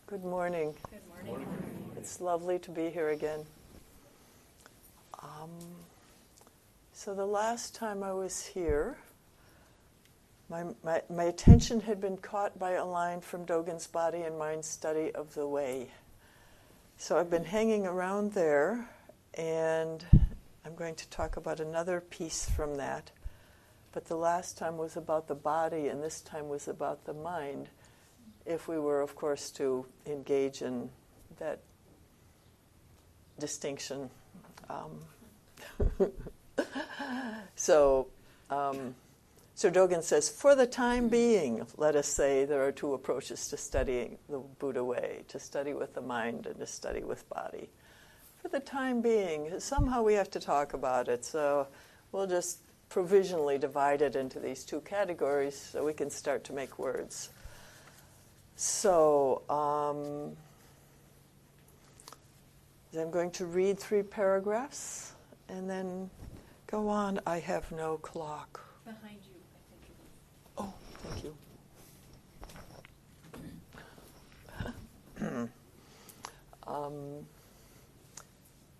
Good morning. Good morning. It's lovely to be here again. So the last time I was here, my attention had been caught by a line from Dogen's Body and Mind Study of the Way. So I've been hanging around there, and I'm going to talk about another piece from that. But the last time was about the body, and this time was about the mind, if we were, of course, to engage in that distinction. So Dogen says, for the time being, let us say there are two approaches to studying the Buddha way, to study with the mind and to study with body. For the time being, somehow we have to talk about it, so we'll just provisionally divide it into these two categories so we can start to make words. So I'm going to read 3 paragraphs and then go on. I have no clock. Behind you, I think it is. Oh, thank you.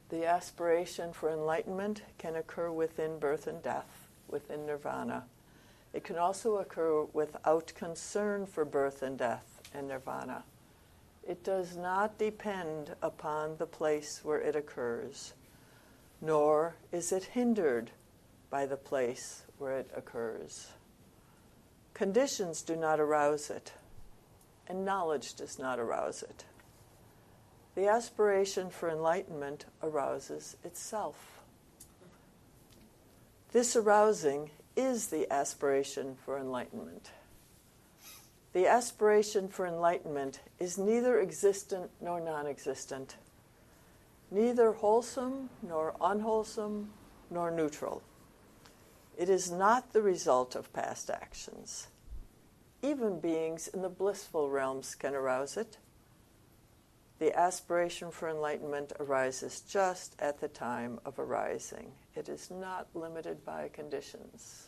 The aspiration for enlightenment can occur within birth and death, within nirvana. It can also occur without concern for birth and death and nirvana. It does not depend upon the place where it occurs, nor is it hindered by the place where it occurs. Conditions do not arouse it, and knowledge does not arouse it. The aspiration for enlightenment arouses itself. This arousing is the aspiration for enlightenment. The aspiration for enlightenment is neither existent nor non-existent, neither wholesome nor unwholesome nor neutral. It is not the result of past actions. Even beings in the blissful realms can arouse it. The aspiration for enlightenment arises just at the time of arising. It is not limited by conditions.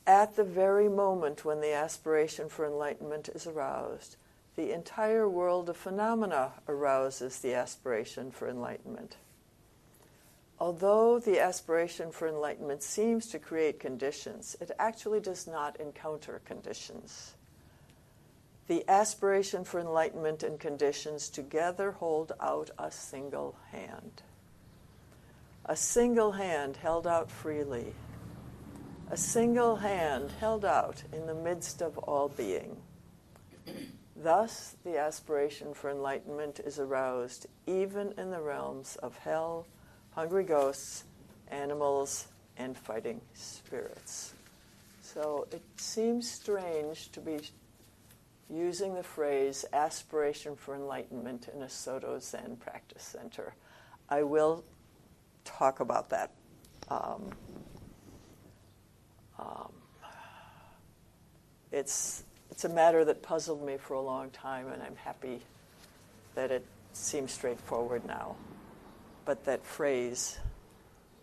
At the very moment when the aspiration for enlightenment is aroused, the entire world of phenomena arouses the aspiration for enlightenment. Although the aspiration for enlightenment seems to create conditions, it actually does not encounter conditions. The aspiration for enlightenment and conditions together hold out a single hand. A single hand held out freely. A single hand held out in the midst of all being. Thus, the aspiration for enlightenment is aroused even in the realms of hell, hungry ghosts, animals, and fighting spirits. So it seems strange to be using the phrase aspiration for enlightenment in a Shodo Zen practice center. I will talk about that. It's a matter that puzzled me for a long time, and I'm happy that it seems straightforward now. But that phrase,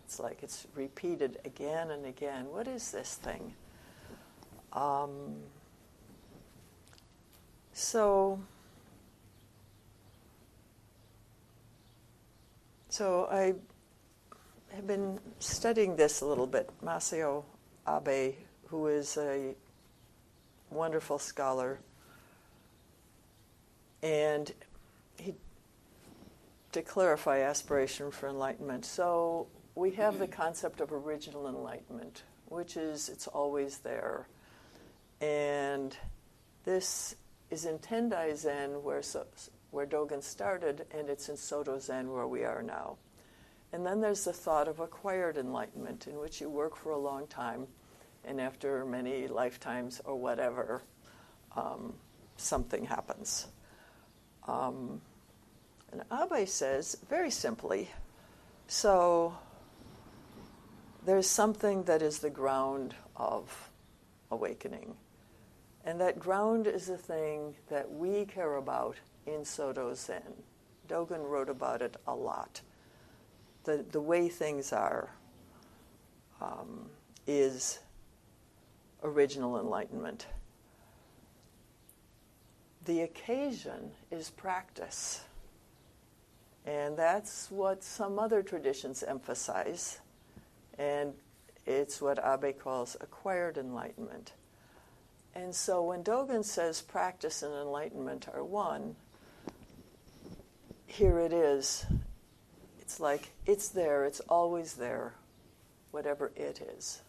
it's like it's repeated again and again. What is this thing? So I have been studying this a little bit. Masao Abe, who is a wonderful scholar, and to clarify aspiration for enlightenment. So we have the concept of original enlightenment, which is it's always there. And this is in Tendai Zen, where Dogen started, and it's in Shodo Zen, where we are now. And then there's the thought of acquired enlightenment, in which you work for a long time, and after many lifetimes or whatever, something happens. And Abe says, very simply, so there's something that is the ground of awakening. And that ground is the thing that we care about in Shodo Zen. Dogen wrote about it a lot. The way things are is original enlightenment. the occasion is practice. And that's what some other traditions emphasize. And it's what Abe calls acquired enlightenment. And so when Dogen says practice and enlightenment are one, here it is. It's like it's there, it's always there, whatever it is,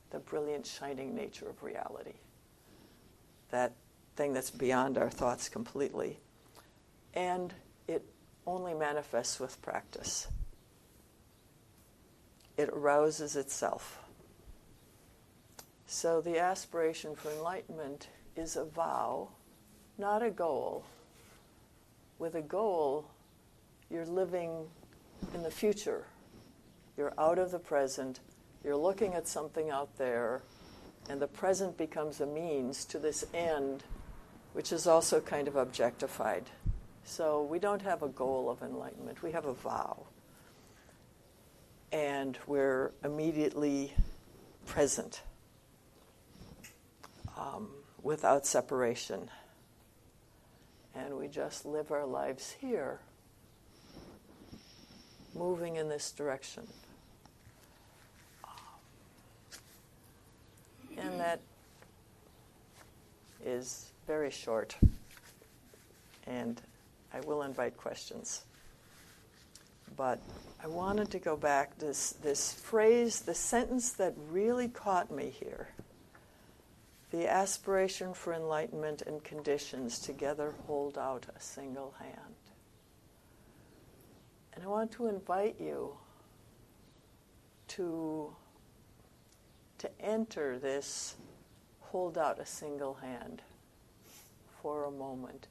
the brilliant, shining nature of reality, that thing that's beyond our thoughts completely. And it only manifests with practice. It arouses itself. So the aspiration for enlightenment is a vow, not a goal. With a goal, you're living in the future. You're out of the present. You're looking at something out there, and the present becomes a means to this end, which is also kind of objectified. So we don't have a goal of enlightenment. We have a vow. And we're immediately present, without separation. And we just live our lives here, moving in this direction. And that is very short. And I will invite questions. But I wanted to go back to this phrase, the sentence that really caught me here. The aspiration for enlightenment and conditions together hold out a single hand. And I want to invite you to enter this hold out a single hand for a moment.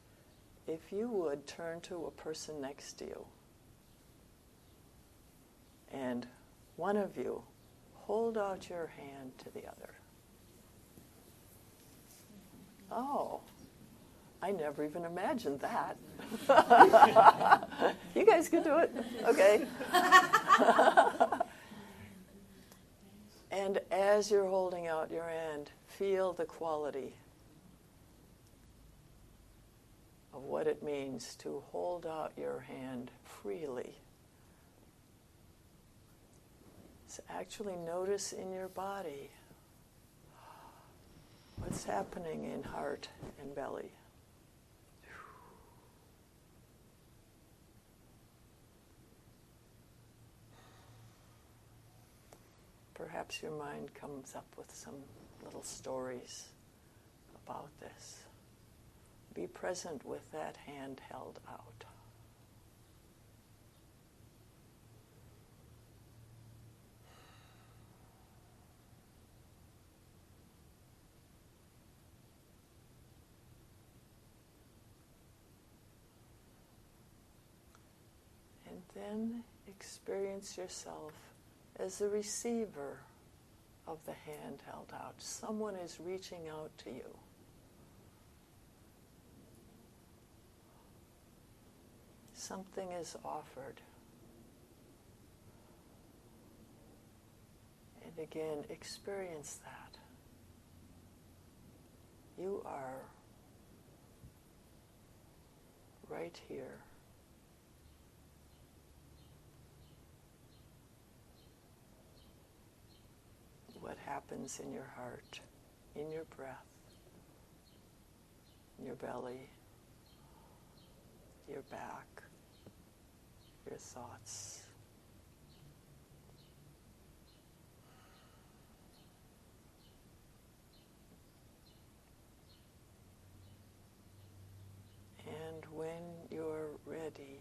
If you would turn to a person next to you, and one of you hold out your hand to the other. Oh, I never even imagined that. You guys can do it. Okay. And as you're holding out your hand, feel the quality of what it means to hold out your hand freely. So actually notice in your body what's happening in heart and belly. Perhaps your mind comes up with some little stories about this. Be present with that hand held out. And then experience yourself as the receiver of the hand held out. Someone is reaching out to you. Something is offered. And again, experience that. You are right here. What happens in your heart, in your breath, in your belly, your back, your thoughts. And when you're ready,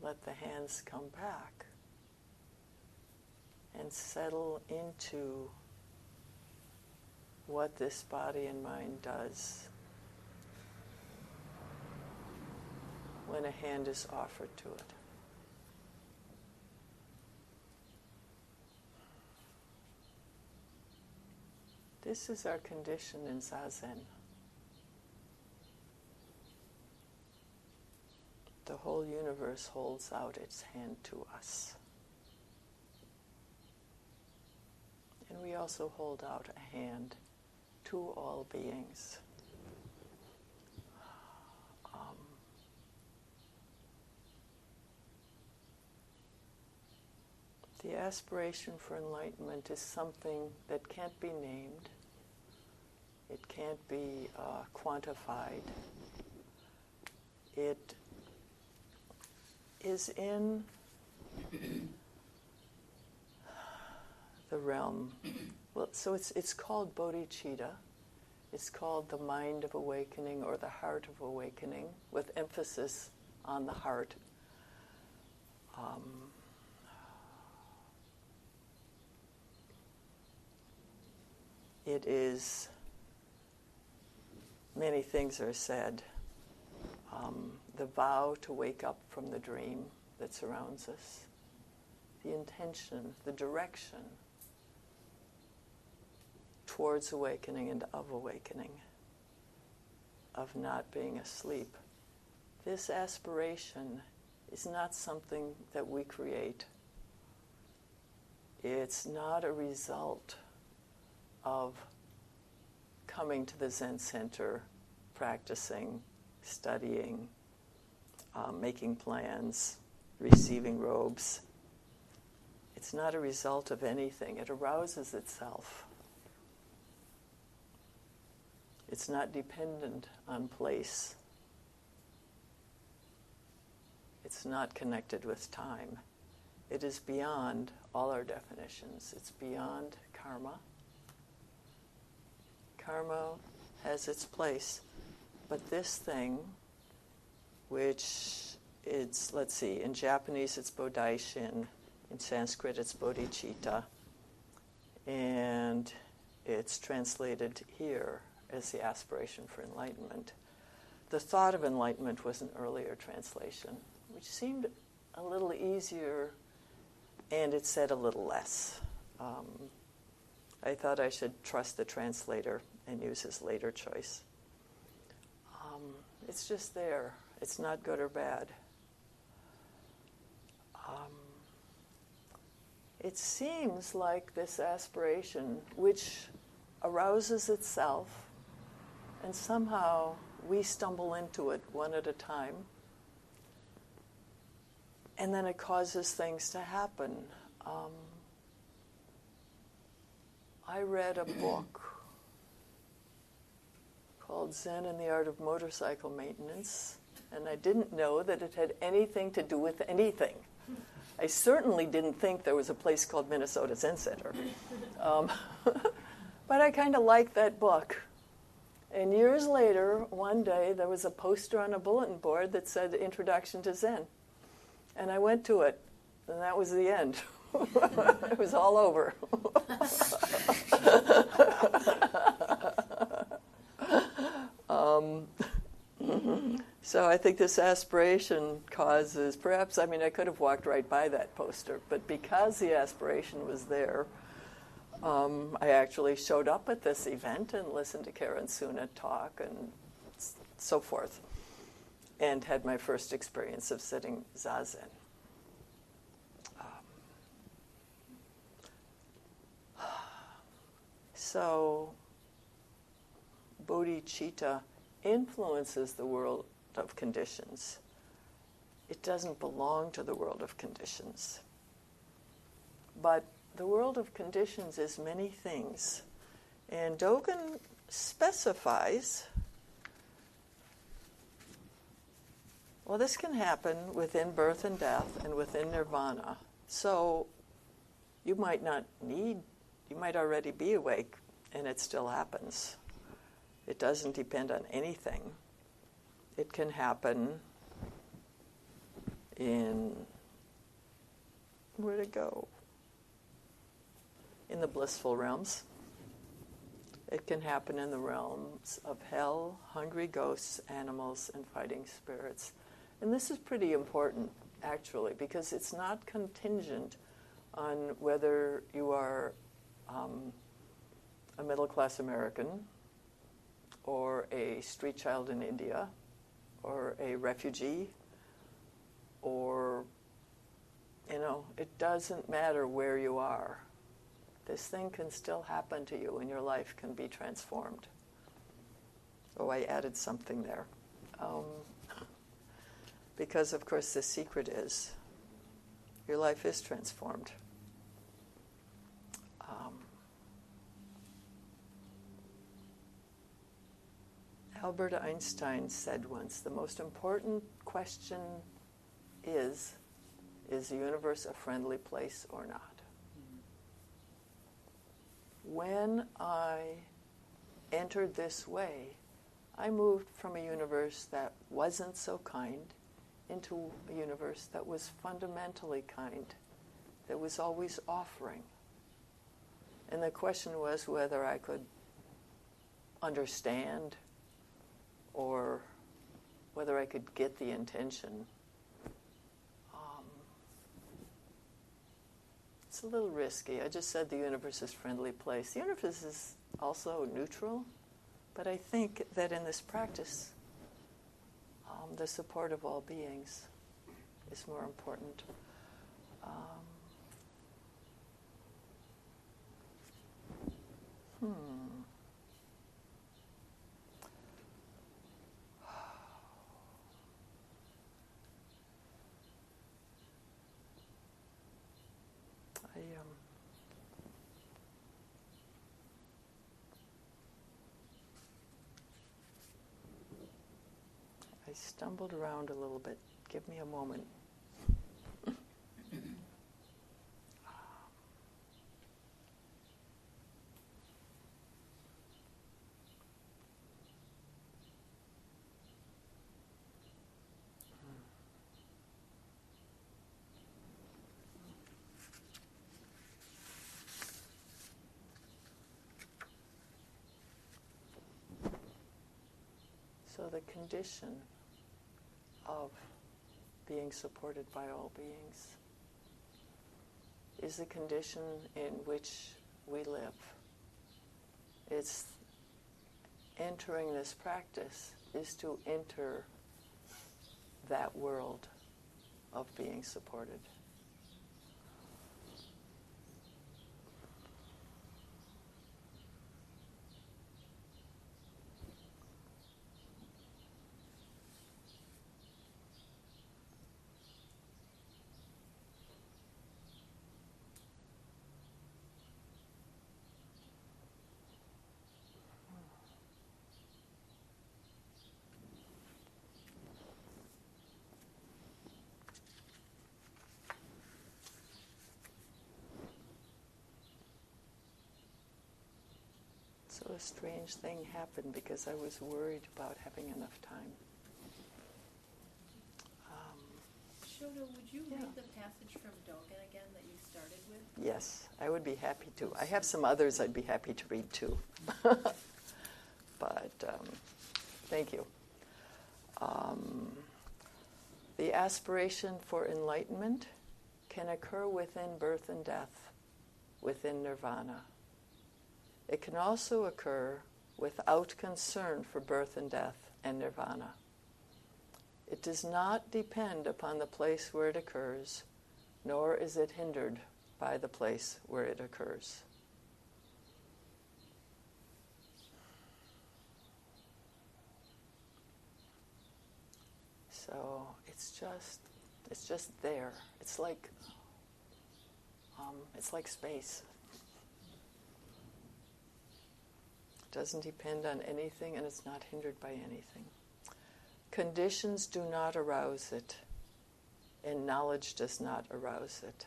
let the hands come back and settle into what this body and mind does when a hand is offered to it. This is our condition in Zazen. The whole universe holds out its hand to us. And we also hold out a hand to all beings. The aspiration for enlightenment is something that can't be named. It can't be quantified. It is in the realm. Well, so it's called bodhicitta. It's called the mind of awakening or the heart of awakening, with emphasis on the heart. It is, many things are said. The vow to wake up from the dream that surrounds us, the intention, the direction towards awakening and of awakening, of not being asleep. This aspiration is not something that we create. It's not a result of coming to the Zen center, practicing, studying, making plans, receiving robes. It's not a result of anything. It arouses itself. It's not dependent on place. It's not connected with time. It is beyond all our definitions. It's beyond karma. Karma has its place. But this thing, which is, let's see, in Japanese it's Bodaishin, in Sanskrit it's bodhicitta, and it's translated here as the aspiration for enlightenment. The thought of enlightenment was an earlier translation, which seemed a little easier, and it said a little less. I thought I should trust the translator and use his later choice. It's just there. It's not good or bad. It seems like this aspiration, which arouses itself, and somehow we stumble into it one at a time, and then it causes things to happen. I read a book called Zen and the Art of Motorcycle Maintenance, and I didn't know that it had anything to do with anything. I certainly didn't think there was a place called Minnesota Zen Center. But I kind of liked that book. And years later, one day, there was a poster on a bulletin board that said Introduction to Zen. And I went to it, and that was the end. It was all over. So I think this aspiration causes, perhaps, I could have walked right by that poster, but because the aspiration was there, I actually showed up at this event and listened to Karen Suna talk and so forth, and had my first experience of sitting zazen. So bodhicitta influences the world of conditions. It doesn't belong to the world of conditions. But the world of conditions is many things. And Dogen specifies, well, this can happen within birth and death and within nirvana. So you might already be awake, and it still happens. It doesn't depend on anything. It can happen in, where to go? In the blissful realms. It can happen in the realms of hell, hungry ghosts, animals, and fighting spirits. And this is pretty important, actually, because it's not contingent on whether you are a middle-class American, or a street child in India, or a refugee, or, it doesn't matter where you are. This thing can still happen to you and your life can be transformed. Oh, I added something there. Because, of course, the secret is your life is transformed. Albert Einstein said once, the most important question is the universe a friendly place or not? When I entered this way, I moved from a universe that wasn't so kind into a universe that was fundamentally kind, that was always offering. And the question was whether I could understand or whether I could get the intention. It's a little risky. I just said the universe is a friendly place. The universe is also neutral, but I think that in this practice, the support of all beings is more important. I stumbled around a little bit. Give me a moment. So the condition of being supported by all beings is the condition in which we live. It's entering this practice is to enter that world of being supported. So a strange thing happened because I was worried about having enough time. Shodo, would you Yeah. read the passage from Dogen again that you started with? Yes, I would be happy to. I have some others I'd be happy to read too. But thank you. The aspiration for enlightenment can occur within birth and death, within nirvana. It can also occur without concern for birth and death and nirvana. It does not depend upon the place where it occurs, nor is it hindered by the place where it occurs. So it's just there. It's like space. It doesn't depend on anything, and it's not hindered by anything. Conditions do not arouse it, and knowledge does not arouse it.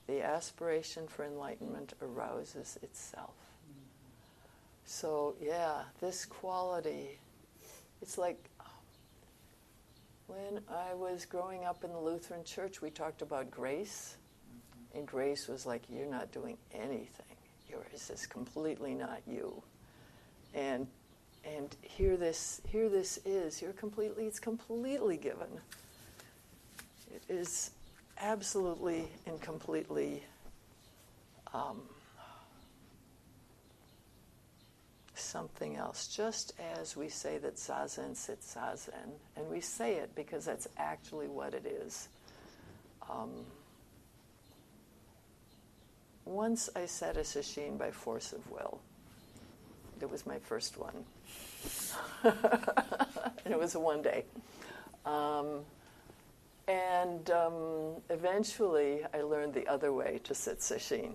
The aspiration for enlightenment arouses itself. So, yeah, this quality, it's like when I was growing up in the Lutheran Church, we talked about grace, and grace was like, you're not doing anything. This is completely not you. And here this is, it's completely given. It is absolutely and completely something else. Just as we say that Zazen sits Zazen, and we say it because that's actually what it is. once I said a sesshin by force of will. It was my first one. And it was a one day. Eventually I learned the other way to sit sesshin,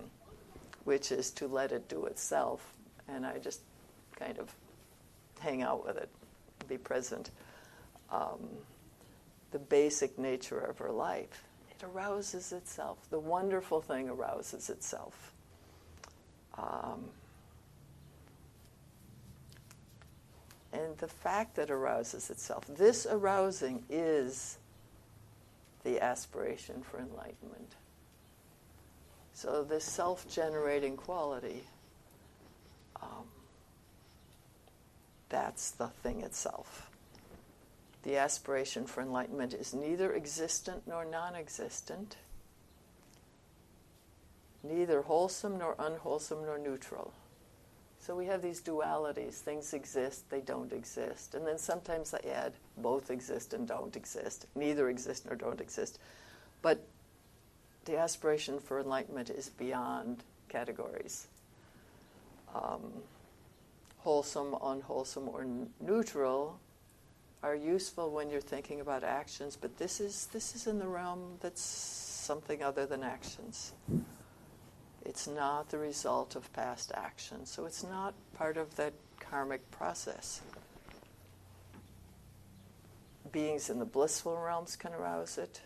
which is to let it do itself. And I just kind of hang out with it, be present. The basic nature of her life. It arouses itself. The wonderful thing arouses itself. And the fact that arouses itself, this arousing is the aspiration for enlightenment. So this self-generating quality, that's the thing itself. The aspiration for enlightenment is neither existent nor non-existent, neither wholesome nor unwholesome nor neutral. So we have these dualities. Things exist, they don't exist. And then sometimes I add both exist and don't exist, neither exist nor don't exist. But the aspiration for enlightenment is beyond categories. Wholesome, unwholesome, or neutral are useful when you're thinking about actions, but this is in the realm that's something other than actions. It's not the result of past action, so it's not part of that karmic process. Beings in the blissful realms can arouse it,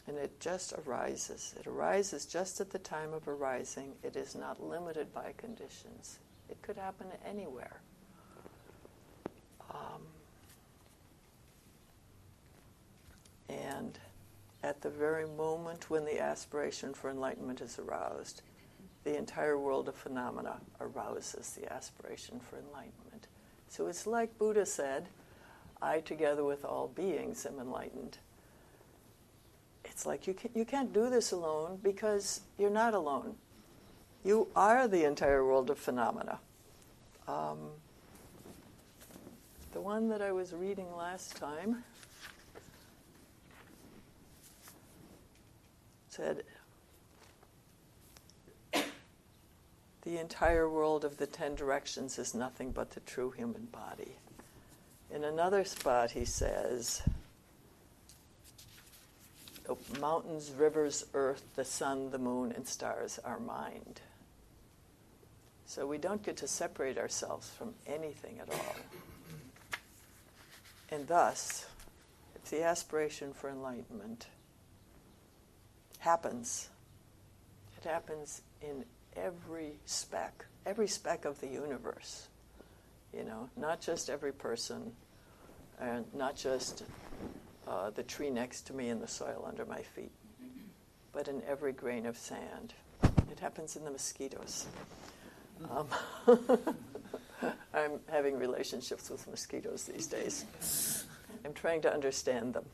and it just arises. It arises just at the time of arising. It is not limited by conditions. It could happen anywhere. And at the very moment when the aspiration for enlightenment is aroused, the entire world of phenomena arouses the aspiration for enlightenment. So it's like Buddha said, I together with all beings am enlightened. It's like you can't do this alone because you're not alone. You are the entire world of phenomena. The one that I was reading last time said, the entire world of the 10 directions is nothing but the true human body. In another spot he says, the mountains, rivers, earth, the sun, the moon, and stars are mind. So we don't get to separate ourselves from anything at all. And thus, if the aspiration for enlightenment happens, it happens in every speck of the universe. You know, not just every person, and not just the tree next to me and the soil under my feet, but in every grain of sand. It happens in the mosquitoes. I'm having relationships with mosquitoes these days. I'm trying to understand them.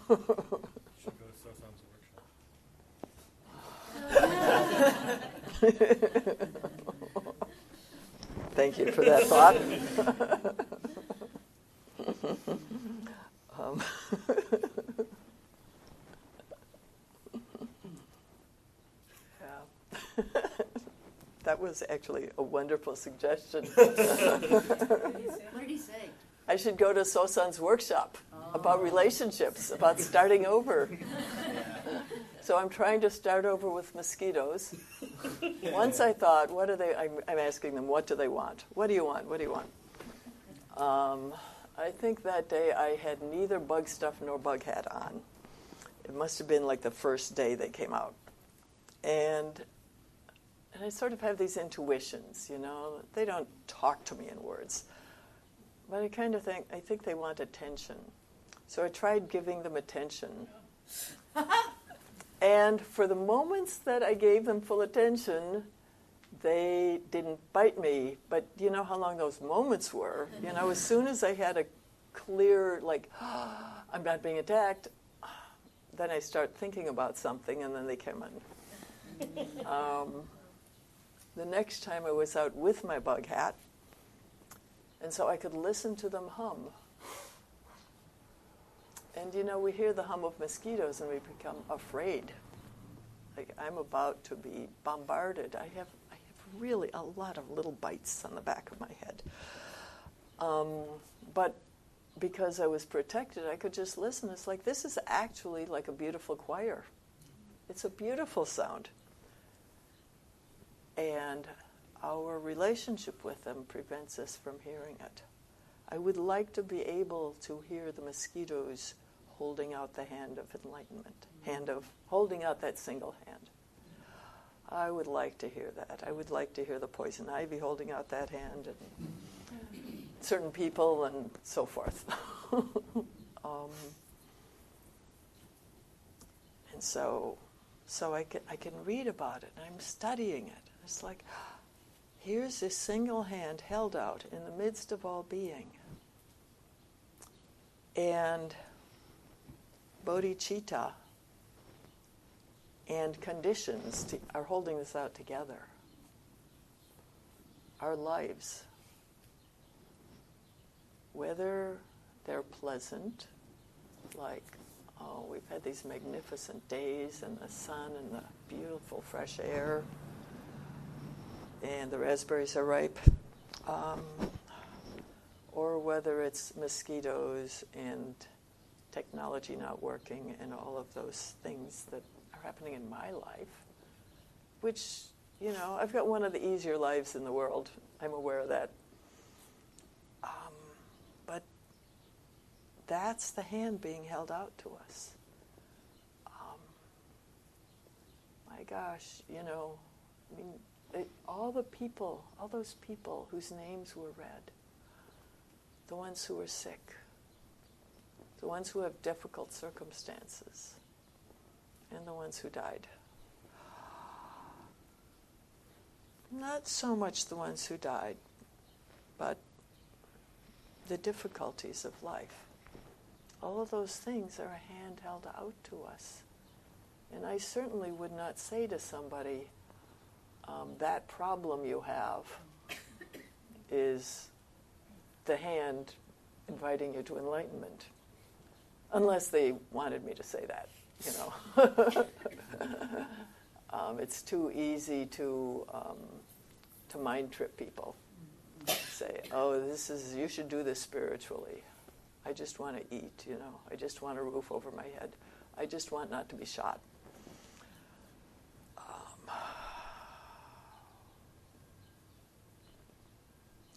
Should go to Sosan's workshop. Thank you for that thought. Yeah. That was actually a wonderful suggestion. What did he say? I should go to Sosan's workshop about relationships, about starting over. So I'm trying to start over with mosquitoes. Once I thought, what are they? I'm asking them, what do they want? What do you want? What do you want? I think that day I had neither bug stuff nor bug hat on. It must have been like the first day they came out. And I sort of have these intuitions, you know. They don't talk to me in words. But I kind of think, I think they want attention. So I tried giving them attention. And for the moments that I gave them full attention, they didn't bite me. But you know how long those moments were? You know, as soon as I had a clear, like, I'm not being attacked, then I start thinking about something, and then they come in. The next time I was out with my bug hat, and so I could listen to them hum. And you know, we hear the hum of mosquitoes and we become afraid. Like I'm about to be bombarded. I have really a lot of little bites on the back of my head. But because I was protected, I could just listen. It's like, this is actually like a beautiful choir. It's a beautiful sound. And our relationship with them prevents us from hearing it. I would like to be able to hear the mosquitoes holding out the hand of enlightenment, holding out that single hand. I would like to hear that. I would like to hear the poison ivy holding out that hand, and certain people, and so forth. And so I can read about it, and I'm studying it. It's like, here's this single hand held out in the midst of all being. And bodhicitta and conditions are holding this out together. Our lives, whether they're pleasant, like, oh, we've had these magnificent days and the sun and the beautiful fresh air, and the raspberries are ripe, or whether it's mosquitoes and technology not working and all of those things that are happening in my life, which, I've got one of the easier lives in the world. I'm aware of that. But that's the hand being held out to us. My gosh, all those people whose names were read, the ones who are sick, the ones who have difficult circumstances, and the ones who died. Not so much the ones who died, but the difficulties of life. All of those things are a hand held out to us. And I certainly would not say to somebody, that problem you have is the hand inviting you to enlightenment. Unless they wanted me to say that, It's too easy to mind trip people. Say, oh, you should do this spiritually. I just want to eat, I just want a roof over my head. I just want not to be shot.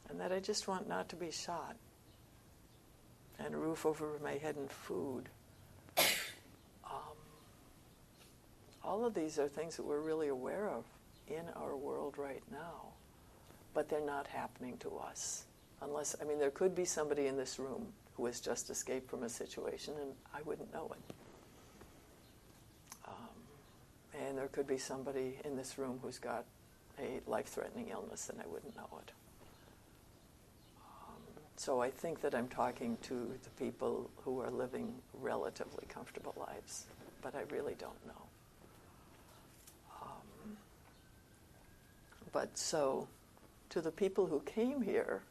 And that I just want not to be shot. And a roof over my head and food. All of these are things that we're really aware of in our world right now. But they're not happening to us. There could be somebody in this room who has just escaped from a situation and I wouldn't know it. And there could be somebody in this room who's got a life-threatening illness and I wouldn't know it. So I think that I'm talking to the people who are living relatively comfortable lives, but I really don't know. But so, to the people who came here,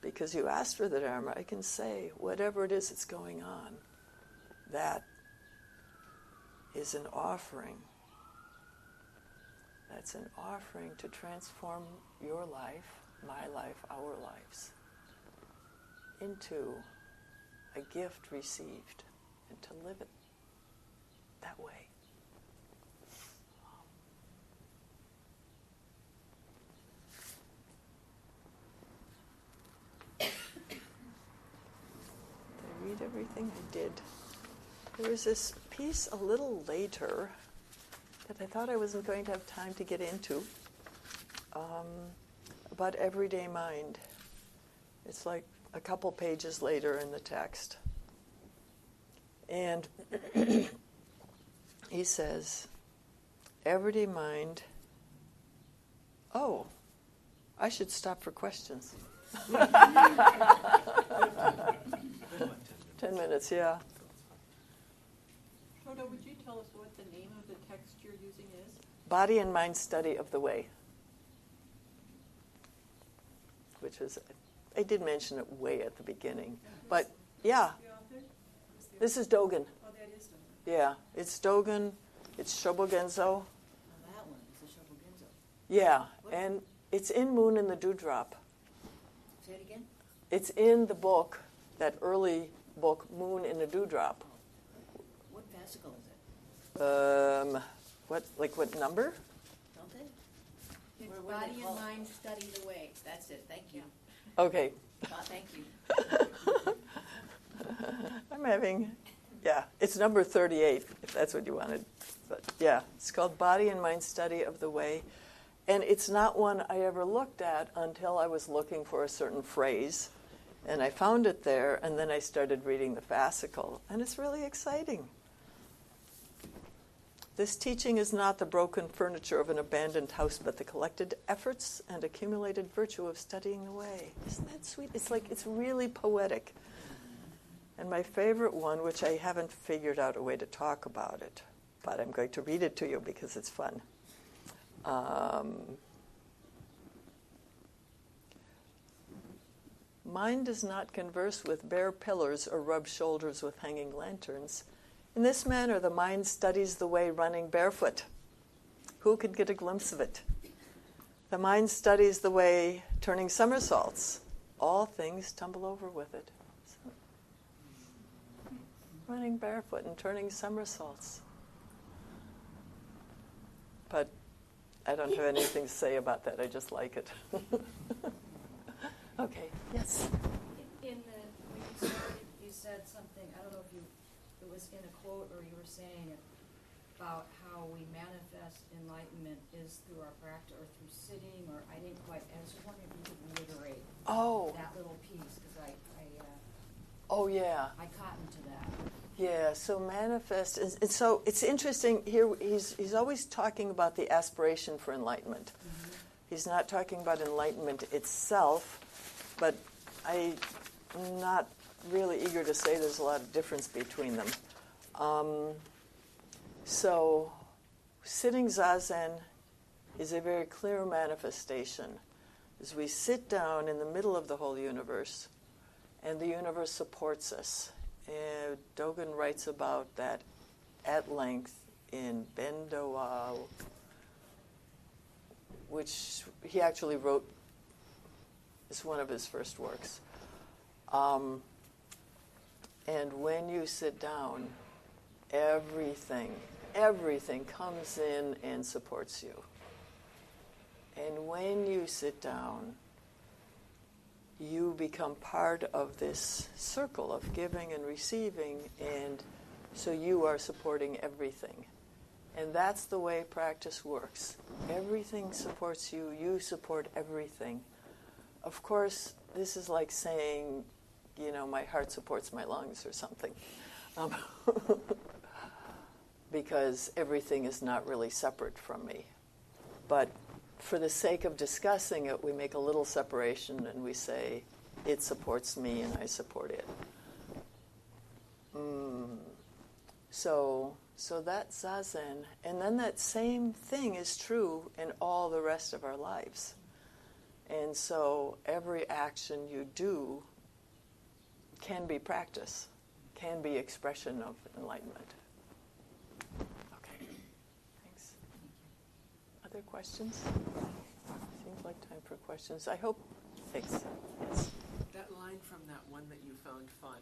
because you asked for the Dharma, I can say, whatever it is that's going on, that is an offering. That's an offering to transform your life, my life, our lives, into a gift received, and to live it that way. Did I read everything? I did. There was this piece a little later that I thought I wasn't going to have time to get into, about everyday mind. It's like a couple pages later in the text. And he says, everyday mind, I should stop for questions. 10 minutes, yeah. Shodo, would you tell us what the name of the text you're using is? Body and Mind Study of the Way. Which is, I did mention it way at the beginning. But, yeah. The author? This is Dogen. Oh, that is Dogen. Yeah, it's Dogen. It's Shobogenzo. Oh, that one is the Shobogenzo. Yeah, What? and it's in Moon in the Dewdrop. Say it again? It's in the book, that early book, Moon in the Dewdrop. What fascicle is it? What number? Don't they? It's What do they body call and it? mind study the way. That's it. Thank you. Okay. Thank you. I'm having, it's number 38, if that's what you wanted. But yeah, it's called Body and Mind Study of the Way. And it's not one I ever looked at until I was looking for a certain phrase. And I found it there, and then I started reading the fascicle. And it's really exciting. This teaching is not the broken furniture of an abandoned house, but the collected efforts and accumulated virtue of studying the way. Isn't that sweet? It's really poetic. And my favorite one, which I haven't figured out a way to talk about it, but I'm going to read it to you because it's fun. Mind does not converse with bare pillars or rub shoulders with hanging lanterns. In this manner, the mind studies the way running barefoot. Who could get a glimpse of it? The mind studies the way turning somersaults. All things tumble over with it. So, running barefoot and turning somersaults. But I don't have anything to say about that. I just like it. Okay, yes. When you started, you said something, I don't know if it was in a quote or you were saying it, about how we manifest enlightenment is through our practice or through sitting, or I didn't quite, I was just wondering if you could reiterate that little piece, because I cottoned to that. Yeah, so manifest, and so it's interesting here, he's always talking about the aspiration for enlightenment. Mm-hmm. He's not talking about enlightenment itself, but I'm not really eager to say there's a lot of difference between them. So sitting Zazen is a very clear manifestation. As we sit down in the middle of the whole universe, and the universe supports us. And Dogen writes about that at length in Bendoa, which he actually wrote as one of his first works. And when you sit down, everything comes in and supports you. And when you sit down, you become part of this circle of giving and receiving, and so you are supporting everything. And that's the way practice works. Everything supports you, you support everything. Of course, this is like saying, my heart supports my lungs or something. Because everything is not really separate from me. But for the sake of discussing it, we make a little separation and we say, it supports me and I support it. So that's Zazen. And then that same thing is true in all the rest of our lives. And so every action you do can be practice, can be expression of enlightenment. Okay, thanks. Other questions? Seems like time for questions. I hope. Thanks. Yes. That line from that one that you found fun.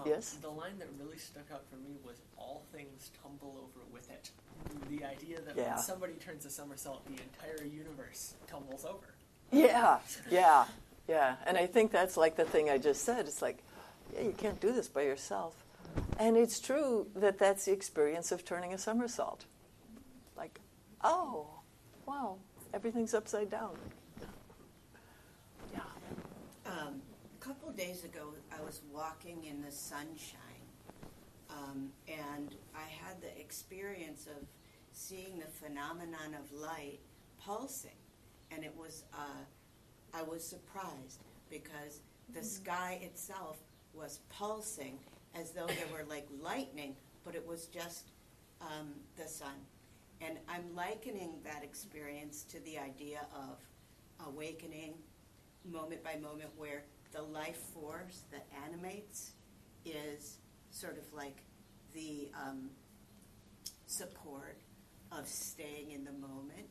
Yes? The line that really stuck out for me was all things tumble over with it. The idea that Yeah. when somebody turns a somersault, the entire universe tumbles over. Yeah. And I think that's like the thing I just said. It's like, you can't do this by yourself. And it's true that that's the experience of turning a somersault. Like, oh, wow, everything's upside down. Yeah. A couple days ago, I was walking in the sunshine, and I had the experience of seeing the phenomenon of light pulsing, and it was, I was surprised because the sky itself was pulsing as though there were like lightning, but it was just the sun. And I'm likening that experience to the idea of awakening moment by moment, where the life force that animates is sort of like the support of staying in the moment.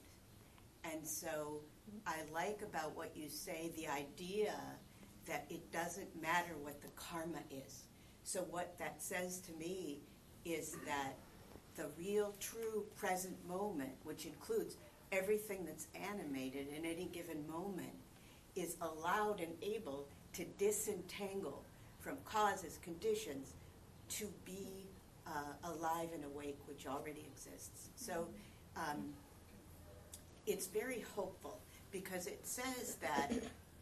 And so I like about what you say, the idea that it doesn't matter what the karma is. So what that says to me is that the real, true present moment, which includes everything that's animated in any given moment, is allowed and able to disentangle from causes, conditions, to be alive and awake, which already exists. So it's very hopeful, because it says that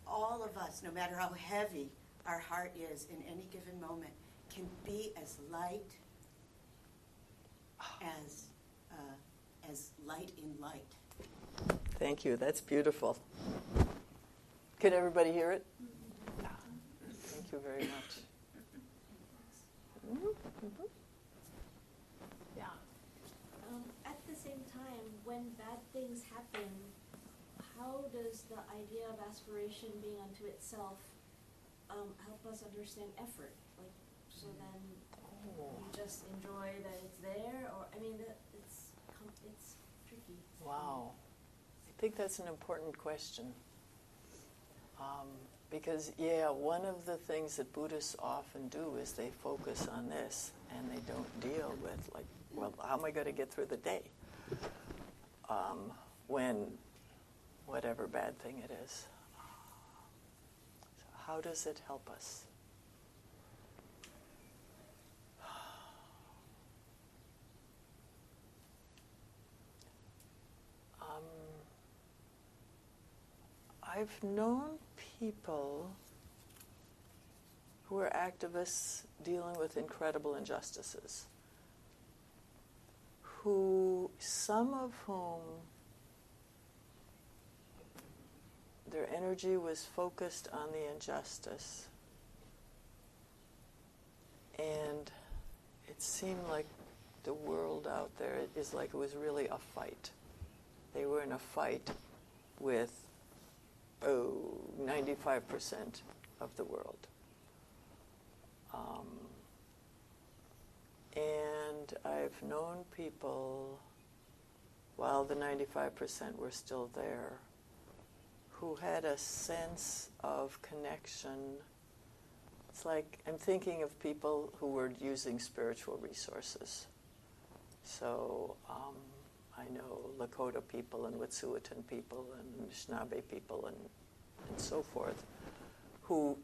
all of us, no matter how heavy our heart is in any given moment, can be as light as light in light. Thank you. That's beautiful. Can everybody hear it? Yeah. Thank you very much. Mm-hmm. Yeah. At the same time, when bad things happen, how does the idea of aspiration being unto itself help us understand effort? Like, so then we just enjoy that it's there, or I mean, it's tricky. Wow. I think that's an important question. Because, one of the things that Buddhists often do is they focus on this, and they don't deal with, like, well, how am I going to get through the day? When whatever bad thing it is. So how does it help us? I've known people who are activists dealing with incredible injustices, some of whom their energy was focused on the injustice, and it seemed like the world out there is like it was really a fight. They were in a fight with 95% of the world. And I've known people, while the 95% were still there, who had a sense of connection. It's like I'm thinking of people who were using spiritual resources. So I know Lakota people and Wet'suwet'en people and Anishinaabe people and so forth, who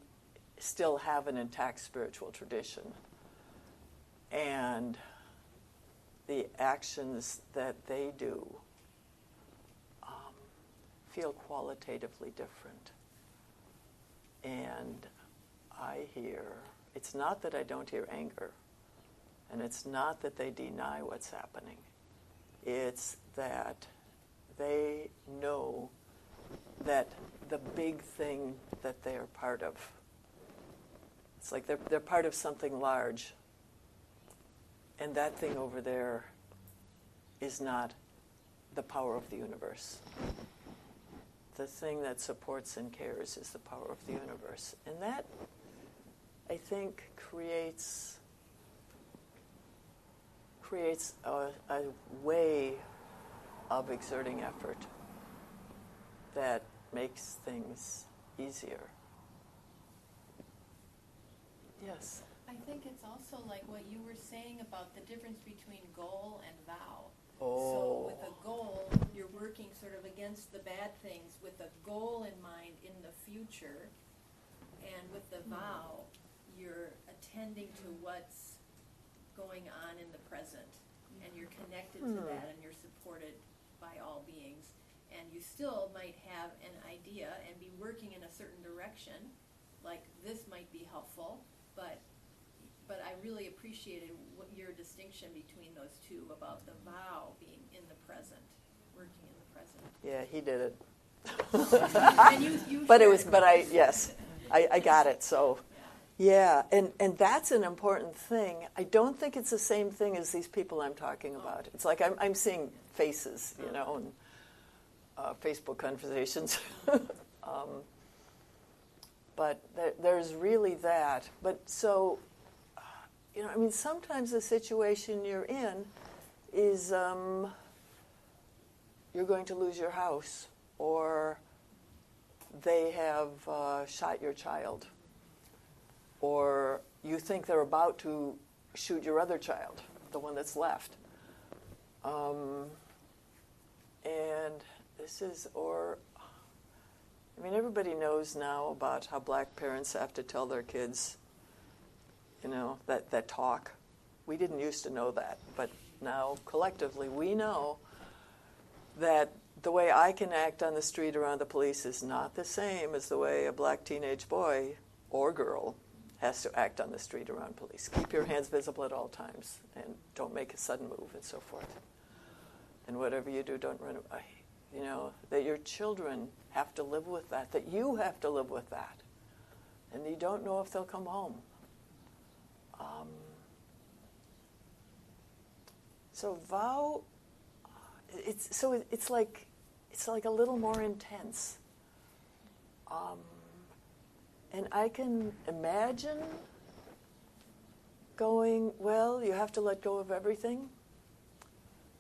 still have an intact spiritual tradition. And the actions that they do feel qualitatively different. And I hear, it's not that I don't hear anger, and it's not that they deny what's happening. It's that they know that the big thing that they are part of, it's like they're part of something large, and that thing over there is not the power of the universe. The thing that supports and cares is the power of the universe. And that, I think, creates a way of exerting effort that makes things easier. Yes? I think it's also like what you were saying about the difference between goal and vow. Oh. So with a goal, you're working sort of against the bad things with a goal in mind in the future. And with the vow, you're attending to what's going on in the present. And you're connected to that, and you're supported by all beings. And you still might have an idea and be working in a certain direction, like this might be helpful, but I really appreciated your distinction between those two about the vow being in the present, working in the present. Yeah, he did it. And you I got it. So, yeah, and that's an important thing. I don't think it's the same thing as these people I'm talking about. It's like I'm seeing faces, and Facebook conversations. But there's really that. But so, sometimes the situation you're in is you're going to lose your house, or they have shot your child, or you think they're about to shoot your other child, the one that's left. And this is, everybody knows now about how black parents have to tell their kids, that talk. We didn't used to know that, but now collectively we know that the way I can act on the street around the police is not the same as the way a black teenage boy or girl has to act on the street around police. Keep your hands visible at all times and don't make a sudden move and so forth. And whatever you do, don't run away. That your children have to live with that you have to live with that. And you don't know if they'll come home. So vow, it's like a little more intense. And I can imagine going, well, you have to let go of everything.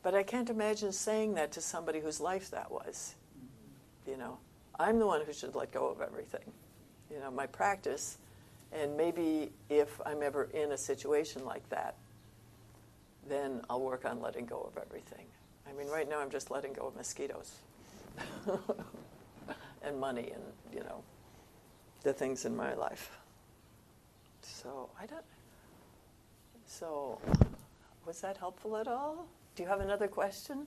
But I can't imagine saying that to somebody whose life that was. I'm the one who should let go of everything. My practice, and maybe if I'm ever in a situation like that, then I'll work on letting go of everything. Right now I'm just letting go of mosquitoes and money and, the things in my life. So was that helpful at all? Do you have another question?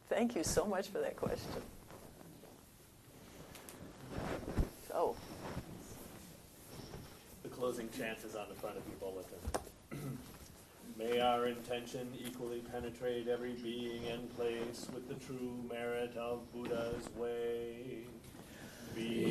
Thank you so much for that question. So. The closing chant is on the front of your bulletin. May our intention equally penetrate every being and place with the true merit of Buddha's way. Be